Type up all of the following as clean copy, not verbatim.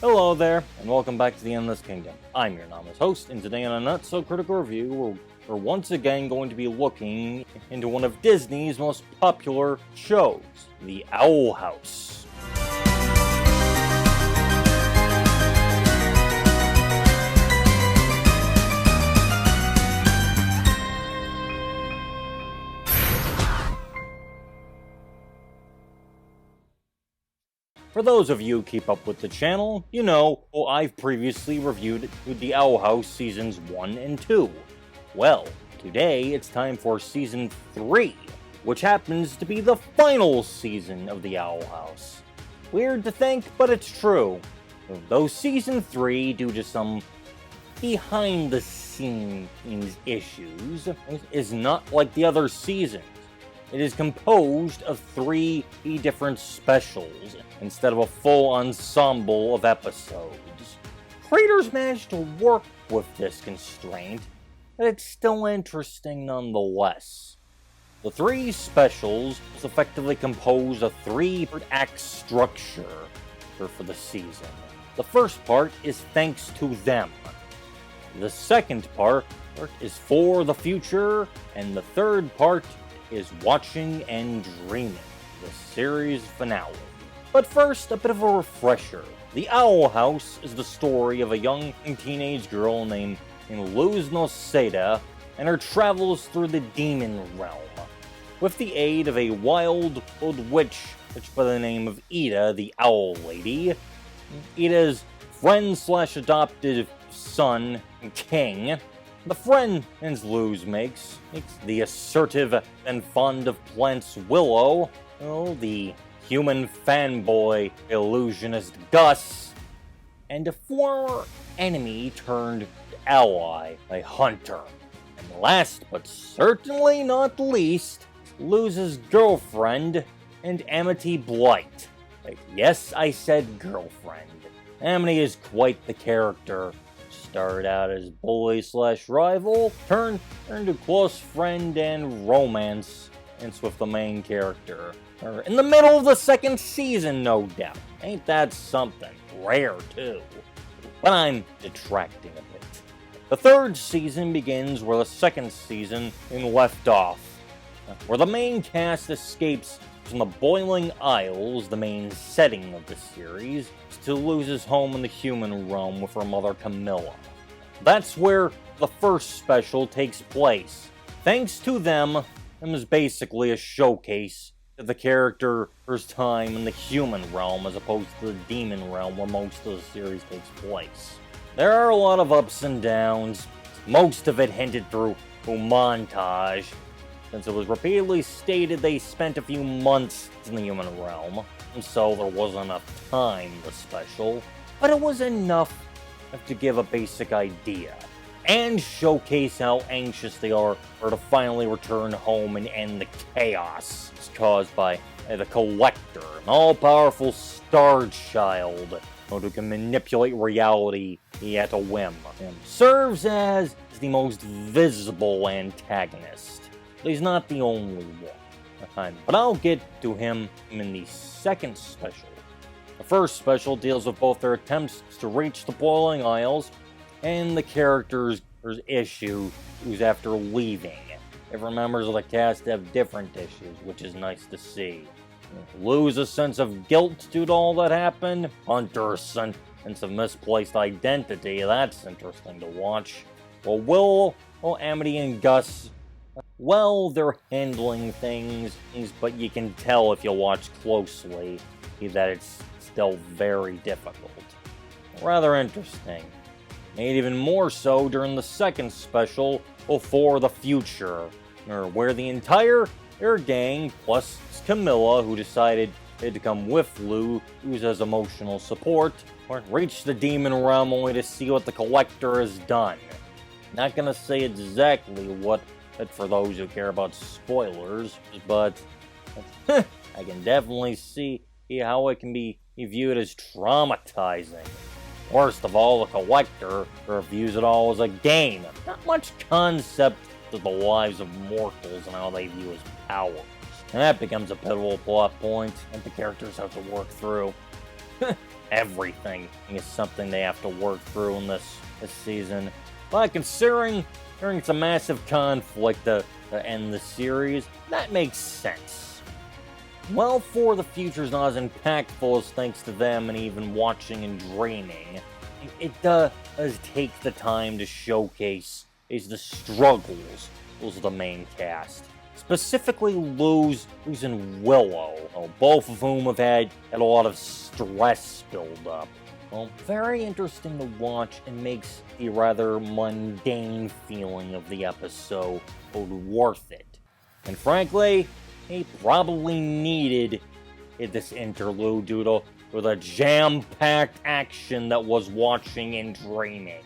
Hello there, and welcome back to the Endless Kingdom. I'm your anonymous host, and today on a not-so-critical review, we're once again going to be looking into one of Disney's most popular shows, The Owl House. For those of you who keep up with the channel, you know I've previously reviewed The Owl House Seasons 1 and 2. Well, today it's time for Season 3, which happens to be the final season of The Owl House. Weird to think, but it's true. Though Season 3, due to some behind-the-scenes issues, is not like the other seasons. It is composed of 3 different specials, instead of a full ensemble of episodes. Creators managed to work with this constraint, but it's still interesting nonetheless. The 3 specials effectively compose a 3-act structure for the season. The first part is Thanks to Them. The second part is For the Future, and the third part is Watching and Dreaming, the series finale. But first, a bit of a refresher. The Owl House is the story of a young teenage girl named Luz Noceda and her travels through the demon realm. With the aid of a wild old witch by the name of Eda, the Owl Lady, Eda's friend/adopted son, King, the friend Luz makes the assertive and fond of plants Willow, the human fanboy illusionist Gus, and a former enemy turned ally, a hunter. And last but certainly not least, Luz's girlfriend and Amity Blight. Yes, I said girlfriend. Amity is quite the character. Started out as bully/rival, turned to close friend and romance, and with the main character. In the middle of the second season, no doubt. Ain't that something? Rare, too. But I'm detracting a bit. The third season begins where the second season left off, where the main cast escapes from the Boiling Isles, the main setting of the series, to Luz's home in the human realm with her mother Camilla. That's where the first special takes place. Thanks to Them, it is basically a showcase of the character's time in the human realm as opposed to the demon realm where most of the series takes place. There are a lot of ups and downs, most of it hinted through montage, since it was repeatedly stated they spent a few months in the human realm, and so there wasn't enough time for the special, but it was enough to give a basic idea, and showcase how anxious they are to finally return home and end the chaos caused by the Collector, an all-powerful star child who can manipulate reality at a whim, and serves as the most visible antagonist. But he's not the only one. But I'll get to him in the second special. The first special deals with both their attempts to reach the Boiling Isles and the character's issues after leaving. Every members of the cast have different issues, which is nice to see. Lose a sense of guilt due to all that happened. Hunter's sense of misplaced identity. That's interesting to watch. Well, Amity and Gus, well, they're handling things, but you can tell if you watch closely that it's still very difficult. Rather interesting. Made even more so during the second special, For the Future, where the entire gang, plus Camilla, who decided to come with Luz as emotional support, reach the demon realm only to see what the Collector has done. Not gonna say exactly what, for those who care about spoilers, but I can definitely see how it can be viewed as traumatizing. Worst of all, the Collector views it all as a game. Not much concept to the lives of mortals and how they view his powers. And that becomes a pivotal plot point that the characters have to work through. everything is something they have to work through in this season. But considering it's a massive conflict to end the series, that makes sense. Well, for the future's not as impactful as thanks to them and even watching and dreaming, it does take the time to showcase the struggles of the main cast. Specifically Luz and Willow, both of whom have had a lot of stress build up. Well, very interesting to watch and makes the rather mundane feeling of the episode worth it. And frankly, he probably needed this interlude due to the jam-packed action that was watching and dreaming.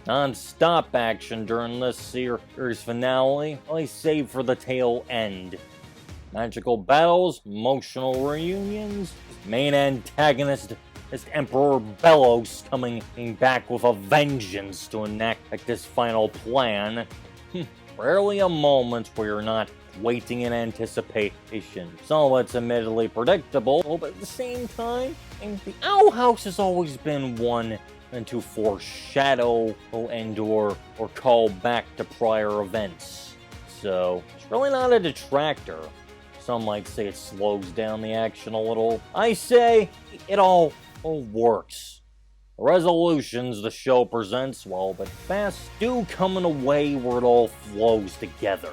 Non-stop action during this series finale, only save for the tail end. Magical battles, emotional reunions, main antagonist is Emperor Belos coming back with a vengeance to enact this final plan. Rarely a moment where you're not waiting in anticipation. Some of it's admittedly predictable, but at the same time, the Owl House has always been one to foreshadow or call back to prior events. So, it's really not a detractor. Some might say it slows down the action a little. I say it all works. The resolutions the show presents, well, but fast, do come in a way where it all flows together.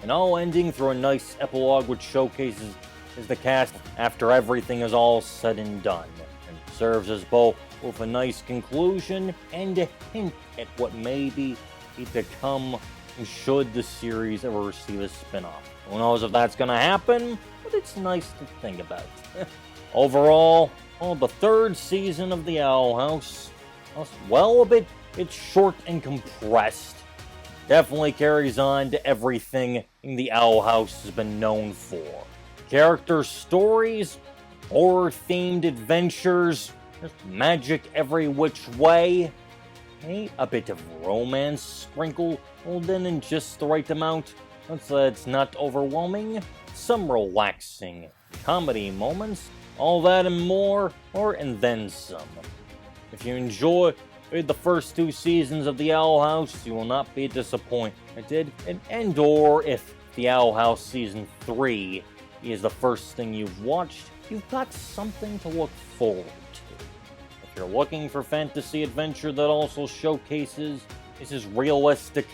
And all ending through a nice epilogue which showcases the cast after everything is all said and done, and serves as both with a nice conclusion and a hint at what may be to come should the series ever receive a spin-off. Who knows if that's gonna happen, but it's nice to think about. Overall, the third season of The Owl House, well, it's short and compressed. Definitely carries on to everything the Owl House has been known for. Character stories, horror-themed adventures, magic every which way, a bit of romance sprinkled in just the right amount. It's not overwhelming. Some relaxing comedy moments, all that and more, and then some. If you enjoy the first two seasons of The Owl House, you will not be disappointed. And or if The Owl House Season 3 is the first thing you've watched, you've got something to look forward to. If you're looking for fantasy adventure that also showcases realistic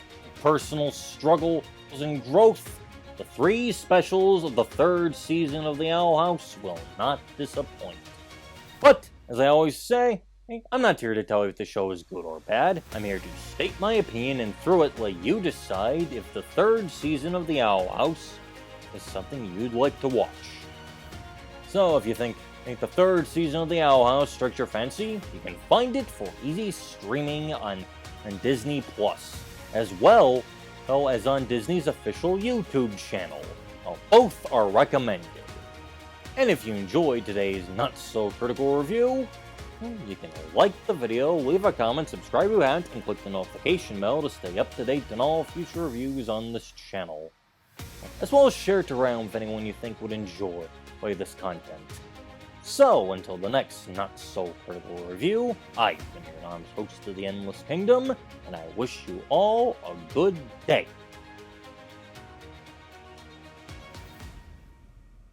personal struggles and growth, the 3 specials of the third season of The Owl House will not disappoint. But, as I always say, I'm not here to tell you if the show is good or bad. I'm here to state my opinion and through it let you decide if the third season of The Owl House is something you'd like to watch. So if you think the third season of The Owl House strikes your fancy, you can find it for easy streaming on Disney Plus, as well as on Disney's official YouTube channel. Both are recommended. And if you enjoyed today's not-so-critical review, you can like the video, leave a comment, subscribe if you haven't, and click the notification bell to stay up to date on all future reviews on this channel. As well as share it around with anyone you think would enjoy this content. So, until the next not-so-critical review, I've been your anonymous host of the Endless Kingdom, and I wish you all a good day.